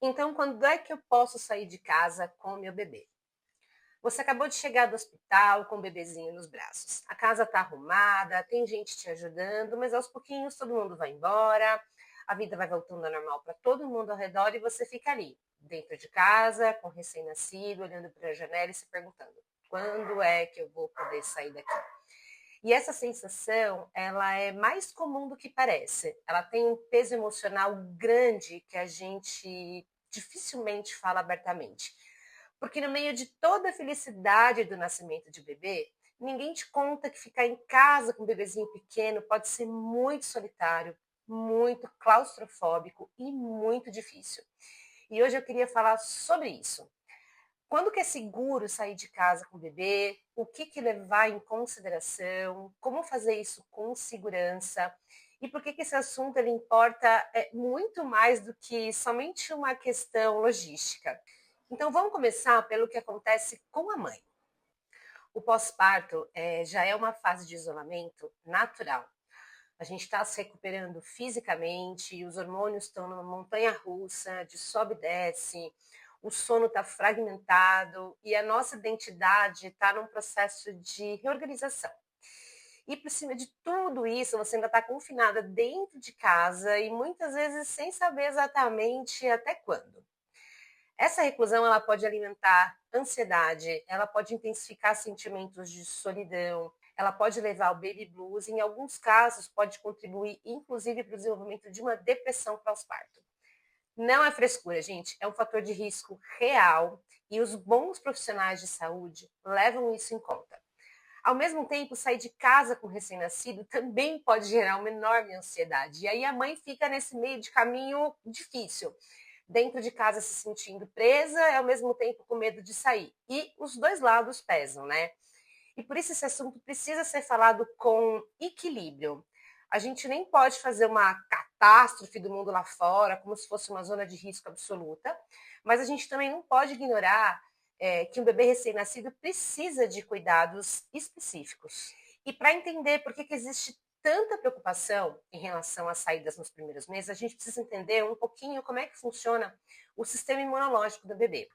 Então, quando é que eu posso sair de casa com o meu bebê? Você acabou de chegar do hospital com o bebezinho nos braços. A casa está arrumada, tem gente te ajudando, mas aos pouquinhos todo mundo vai embora, a vida vai voltando ao normal para todo mundo ao redor e você fica ali, dentro de casa, com o recém-nascido, olhando para a janela e se perguntando: quando é que eu vou poder sair daqui? E essa sensação, ela é mais comum do que parece. Ela tem um peso emocional grande que a gente dificilmente fala abertamente. Porque no meio de toda a felicidade do nascimento de bebê, ninguém te conta que ficar em casa com um bebezinho pequeno pode ser muito solitário, muito claustrofóbico e muito difícil. E hoje eu queria falar sobre isso. Quando que é seguro sair de casa com o bebê? O que levar em consideração? Como fazer isso com segurança? E por que esse assunto ele importa muito mais do que somente uma questão logística? Então vamos começar pelo que acontece com a mãe. O pós-parto já é uma fase de isolamento natural. A gente está se recuperando fisicamente, os hormônios estão numa montanha russa, de sobe e desce, o sono está fragmentado e a nossa identidade está num processo de reorganização. E por cima de tudo isso, você ainda está confinada dentro de casa e muitas vezes sem saber exatamente até quando. Essa reclusão ela pode alimentar ansiedade, ela pode intensificar sentimentos de solidão, ela pode levar ao baby blues, e em alguns casos pode contribuir inclusive para o desenvolvimento de uma depressão pós-parto. Não é frescura, gente, é um fator de risco real e os bons profissionais de saúde levam isso em conta. Ao mesmo tempo, sair de casa com recém-nascido também pode gerar uma enorme ansiedade. E aí a mãe fica nesse meio de caminho difícil, dentro de casa se sentindo presa e ao mesmo tempo com medo de sair. E os dois lados pesam, né? E por isso esse assunto precisa ser falado com equilíbrio. A gente nem pode fazer uma catástrofe do mundo lá fora, como se fosse uma zona de risco absoluta, mas a gente também não pode ignorar que um bebê recém-nascido precisa de cuidados específicos. E para entender por que existe tanta preocupação em relação às saídas nos primeiros meses, a gente precisa entender um pouquinho como é que funciona o sistema imunológico do bebê.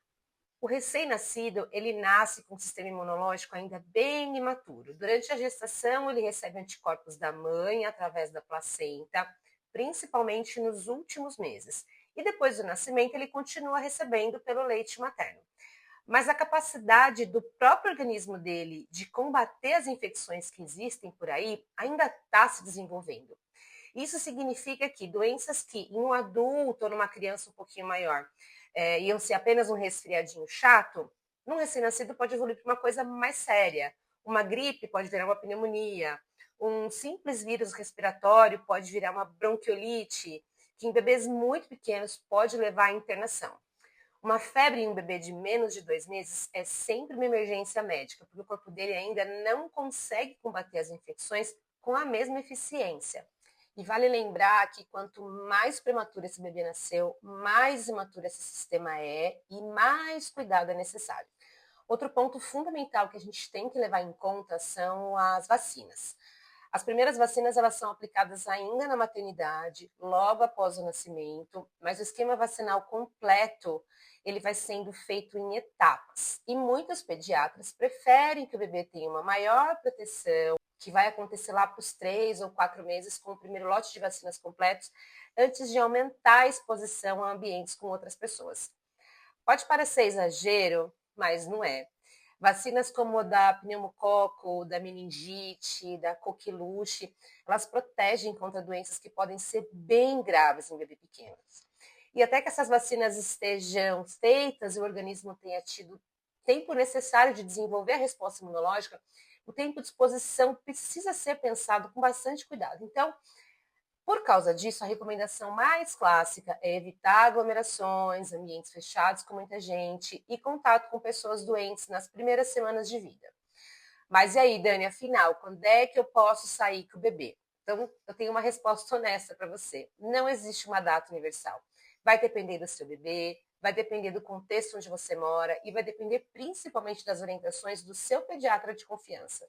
O recém-nascido, ele nasce com um sistema imunológico ainda bem imaturo. Durante a gestação, ele recebe anticorpos da mãe através da placenta, principalmente nos últimos meses. E depois do nascimento, ele continua recebendo pelo leite materno. Mas a capacidade do próprio organismo dele de combater as infecções que existem por aí ainda está se desenvolvendo. Isso significa que doenças que em um adulto ou numa criança um pouquinho maior iam ser apenas um resfriadinho chato, num recém-nascido pode evoluir para uma coisa mais séria. Uma gripe pode virar uma pneumonia, um simples vírus respiratório pode virar uma bronquiolite, que em bebês muito pequenos pode levar à internação. Uma febre em um bebê de menos de 2 meses é sempre uma emergência médica, porque o corpo dele ainda não consegue combater as infecções com a mesma eficiência. E vale lembrar que quanto mais prematuro esse bebê nasceu, mais imaturo esse sistema é e mais cuidado é necessário. Outro ponto fundamental que a gente tem que levar em conta são as vacinas. As primeiras vacinas elas são aplicadas ainda na maternidade, logo após o nascimento, mas o esquema vacinal completo ele vai sendo feito em etapas. E muitos pediatras preferem que o bebê tenha uma maior proteção, que vai acontecer lá para os 3 ou 4 meses com o primeiro lote de vacinas completos, antes de aumentar a exposição a ambientes com outras pessoas. Pode parecer exagero, mas não é. Vacinas como a da pneumococo, da meningite, da coqueluche, elas protegem contra doenças que podem ser bem graves em bebês pequenos. E até que essas vacinas estejam feitas e o organismo tenha tido tempo necessário de desenvolver a resposta imunológica, o tempo de exposição precisa ser pensado com bastante cuidado. Então, por causa disso, a recomendação mais clássica é evitar aglomerações, ambientes fechados com muita gente e contato com pessoas doentes nas primeiras semanas de vida. Mas e aí, Dani, afinal, quando é que eu posso sair com o bebê? Então, eu tenho uma resposta honesta para você. Não existe uma data universal. Vai depender do seu bebê, vai depender do contexto onde você mora e vai depender principalmente das orientações do seu pediatra de confiança.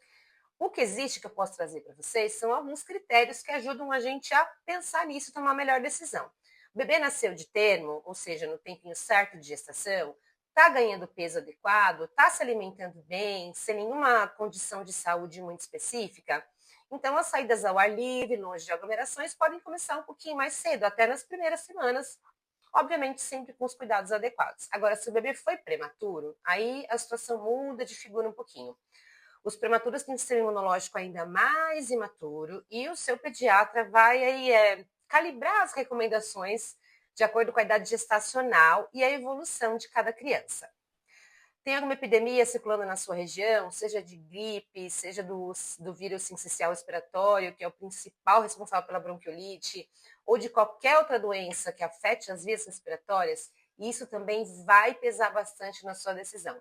O que existe que eu posso trazer para vocês são alguns critérios que ajudam a gente a pensar nisso e tomar a melhor decisão. O bebê nasceu de termo, ou seja, no tempinho certo de gestação, está ganhando peso adequado, está se alimentando bem, sem nenhuma condição de saúde muito específica. Então, as saídas ao ar livre, longe de aglomerações, podem começar um pouquinho mais cedo, até nas primeiras semanas, obviamente sempre com os cuidados adequados. Agora, se o bebê foi prematuro, aí a situação muda de figura um pouquinho. Os prematuros têm sistema imunológico ainda mais imaturo e o seu pediatra vai aí calibrar as recomendações de acordo com a idade gestacional e a evolução de cada criança. Tem alguma epidemia circulando na sua região, seja de gripe, seja do vírus sincicial respiratório, que é o principal responsável pela bronquiolite, ou de qualquer outra doença que afete as vias respiratórias, isso também vai pesar bastante na sua decisão.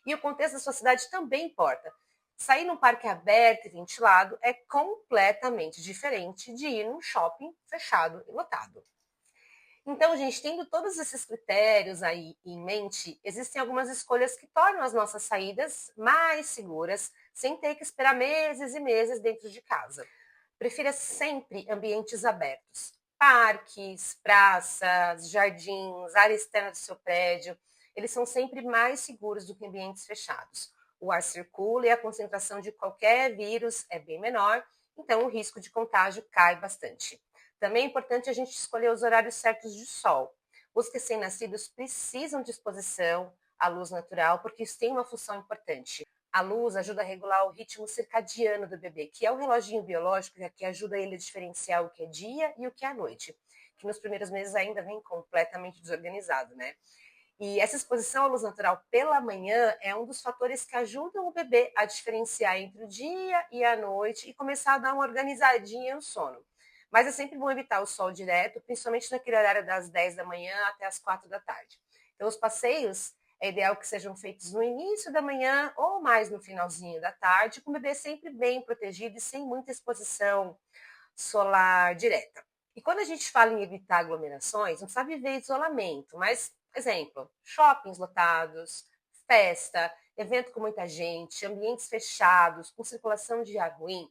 E o contexto da sua cidade também importa. Sair num parque aberto e ventilado é completamente diferente de ir num shopping fechado e lotado. Então, gente, tendo todos esses critérios aí em mente, existem algumas escolhas que tornam as nossas saídas mais seguras, sem ter que esperar meses e meses dentro de casa. Prefira sempre ambientes abertos. Parques, praças, jardins, área externa do seu prédio, eles são sempre mais seguros do que ambientes fechados. O ar circula e a concentração de qualquer vírus é bem menor, então o risco de contágio cai bastante. Também é importante a gente escolher os horários certos de sol. Os recém-nascidos precisam de exposição à luz natural, porque isso tem uma função importante. A luz ajuda a regular o ritmo circadiano do bebê, que é o reloginho biológico que ajuda ele a diferenciar o que é dia e o que é noite, que nos primeiros meses ainda vem completamente desorganizado, né? E essa exposição à luz natural pela manhã é um dos fatores que ajudam o bebê a diferenciar entre o dia e a noite e começar a dar uma organizadinha no sono. Mas é sempre bom evitar o sol direto, principalmente naquele horário das 10 da manhã até as 4 da tarde. Então, os passeios é ideal que sejam feitos no início da manhã ou mais no finalzinho da tarde, com o bebê sempre bem protegido e sem muita exposição solar direta. E quando a gente fala em evitar aglomerações, não precisa viver isolamento, mas, exemplo, shoppings lotados, festa, evento com muita gente, ambientes fechados, com circulação de ar ruim,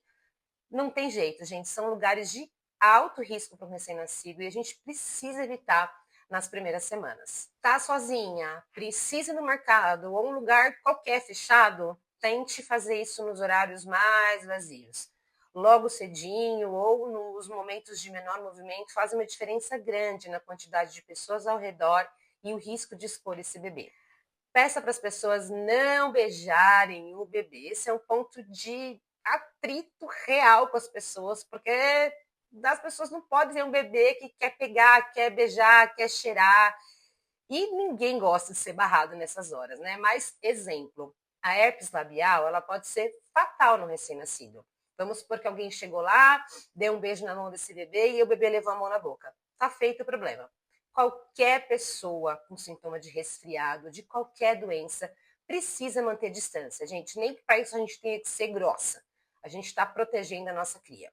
não tem jeito, gente. São lugares de alto risco para um recém-nascido e a gente precisa evitar nas primeiras semanas. Tá sozinha, precisa ir no mercado ou um lugar qualquer fechado, tente fazer isso nos horários mais vazios. Logo cedinho ou nos momentos de menor movimento faz uma diferença grande na quantidade de pessoas ao redor e o risco de expor esse bebê. Peça para as pessoas não beijarem o bebê. Esse é um ponto de atrito real com as pessoas, porque as pessoas não podem ver um bebê que quer pegar, quer beijar, quer cheirar. E ninguém gosta de ser barrado nessas horas, né? Mas, exemplo, a herpes labial, ela pode ser fatal no recém-nascido. Vamos supor que alguém chegou lá, deu um beijo na mão desse bebê e o bebê levou a mão na boca. Tá feito o problema. Qualquer pessoa com sintoma de resfriado, de qualquer doença, precisa manter distância, gente. Nem que para isso a gente tenha que ser grossa. A gente está protegendo a nossa cria.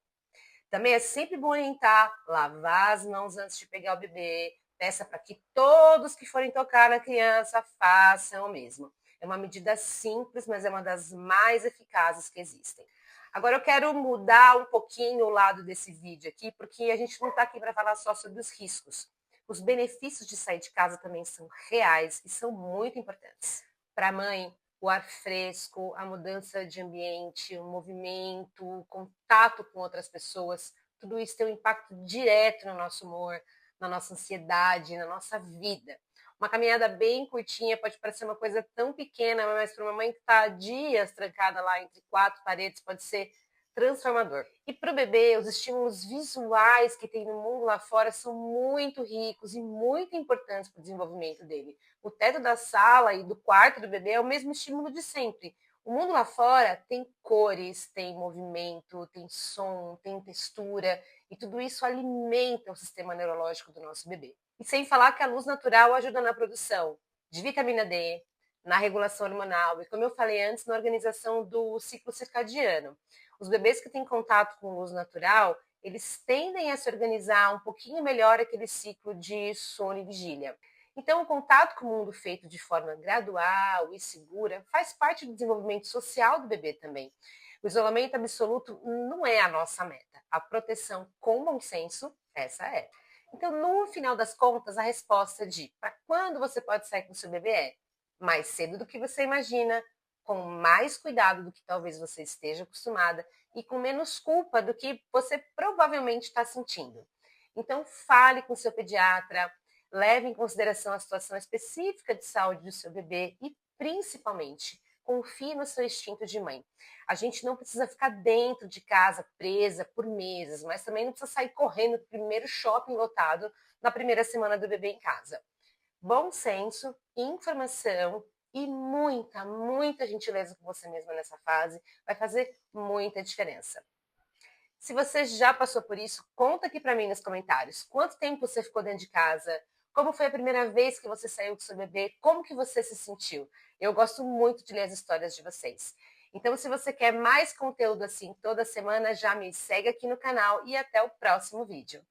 Também é sempre bom orientar, lavar as mãos antes de pegar o bebê. Peça para que todos que forem tocar na criança façam o mesmo. É uma medida simples, mas é uma das mais eficazes que existem. Agora eu quero mudar um pouquinho o lado desse vídeo aqui, porque a gente não está aqui para falar só sobre os riscos. Os benefícios de sair de casa também são reais e são muito importantes. Para a mãe, o ar fresco, a mudança de ambiente, o movimento, o contato com outras pessoas, tudo isso tem um impacto direto no nosso humor, na nossa ansiedade, na nossa vida. Uma caminhada bem curtinha pode parecer uma coisa tão pequena, mas para uma mãe que está dias trancada lá entre quatro paredes pode ser transformador. E para o bebê, os estímulos visuais que tem no mundo lá fora são muito ricos e muito importantes para o desenvolvimento dele. O teto da sala e do quarto do bebê é o mesmo estímulo de sempre. O mundo lá fora tem cores, tem movimento, tem som, tem textura, e tudo isso alimenta o sistema neurológico do nosso bebê. E sem falar que a luz natural ajuda na produção de vitamina D, na regulação hormonal e, como eu falei antes, na organização do ciclo circadiano. Os bebês que têm contato com luz natural, eles tendem a se organizar um pouquinho melhor aquele ciclo de sono e vigília. Então, o contato com o mundo feito de forma gradual e segura faz parte do desenvolvimento social do bebê também. O isolamento absoluto não é a nossa meta. A proteção com bom senso, essa é. Então, no final das contas, a resposta de para quando você pode sair com o seu bebê é mais cedo do que você imagina, com mais cuidado do que talvez você esteja acostumada e com menos culpa do que você provavelmente está sentindo. Então, fale com o seu pediatra, leve em consideração a situação específica de saúde do seu bebê e, principalmente, confie no seu instinto de mãe. A gente não precisa ficar dentro de casa, presa por meses, mas também não precisa sair correndo no primeiro shopping lotado na primeira semana do bebê em casa. Bom senso, informação e muita gentileza com você mesma nessa fase vai fazer muita diferença. Se você já passou por isso, conta aqui para mim nos comentários. Quanto tempo você ficou dentro de casa? Como foi a primeira vez que você saiu com seu bebê? Como que você se sentiu? Eu gosto muito de ler as histórias de vocês. Então, se você quer mais conteúdo assim toda semana, já me segue aqui no canal e até o próximo vídeo.